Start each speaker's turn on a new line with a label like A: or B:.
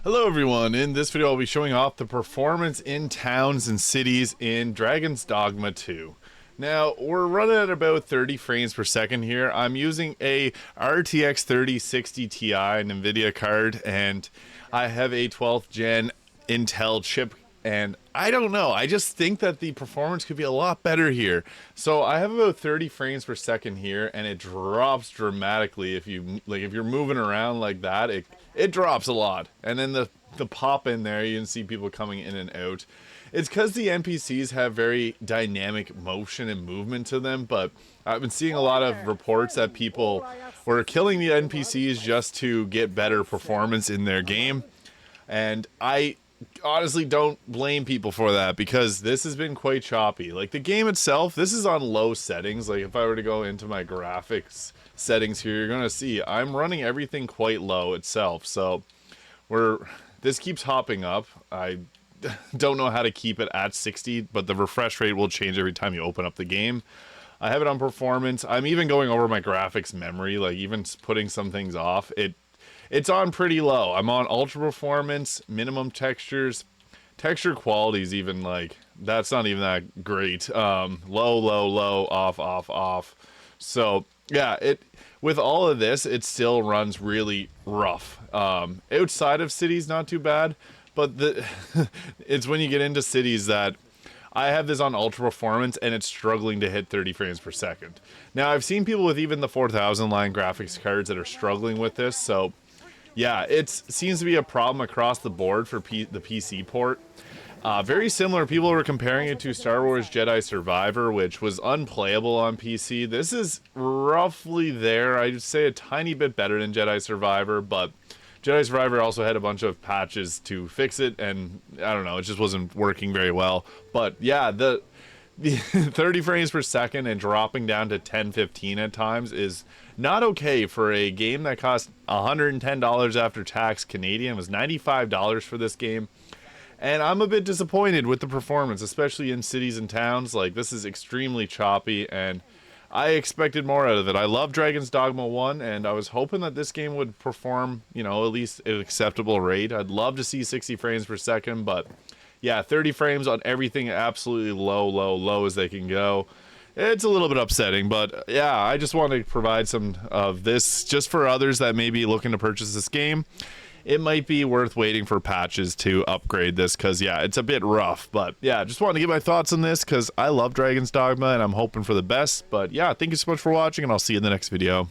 A: Hello everyone, in this video I'll be showing off the performance in towns and cities in Dragon Dogma 2. Now, we're running at about 30 frames per second here. I'm using a RTX 3060 Ti NVIDIA card, and I have a 12th gen Intel chip, and I don't know, I just think that the performance could be a lot better here. So I have about 30 frames per second here, and it drops dramatically if you're moving around like that. It drops a lot, and then the pop in there, you can see people coming in and out. It's because the NPCs have very dynamic motion and movement to them, but I've been seeing a lot of reports that people were killing the NPCs just to get better performance in their game, and I honestly don't blame people for that, because this has been quite choppy. Like, the game itself, this is on low settings. Like, if I were to go into my graphics settings here, you're gonna see I'm running everything quite low itself, so this keeps hopping up. I don't know how to keep it at 60, but the refresh rate will change every time you open up the game. I have it on performance. I'm even going over my graphics memory, like even putting some things off. It's on pretty low. I'm on ultra performance, minimum textures. Texture quality is even, like, that's not even that great. Low, low, low, off, off, off. So yeah, with all of this, it still runs really rough. Outside of cities, not too bad, but it's when you get into cities that I have this on ultra performance and it's struggling to hit 30 frames per second. Now, I've seen people with even the 4000 line graphics cards that are struggling with this, so yeah, it seems to be a problem across the board for the PC port. Very similar, people were comparing it to Star Wars Jedi Survivor, which was unplayable on PC. This is roughly there. I'd say a tiny bit better than Jedi Survivor, but Jedi Survivor also had a bunch of patches to fix it, and I don't know, it just wasn't working very well. But yeah, the 30 frames per second and dropping down to 10-15 at times is not okay for a game that cost $110 after tax Canadian. It was $95 for this game. And I'm a bit disappointed with the performance, especially in cities and towns. Like, this is extremely choppy, and I expected more out of it. I love Dragon's Dogma 1, and I was hoping that this game would perform, you know, at least at an acceptable rate. I'd love to see 60 frames per second, but yeah, 30 frames on everything absolutely low, low, low as they can go. It's a little bit upsetting, but yeah, I just want to provide some of this just for others that may be looking to purchase this game. It might be worth waiting for patches to upgrade this, because yeah, it's a bit rough. But yeah, just wanted to get my thoughts on this because I love Dragon's Dogma and I'm hoping for the best. But yeah, thank you so much for watching, and I'll see you in the next video.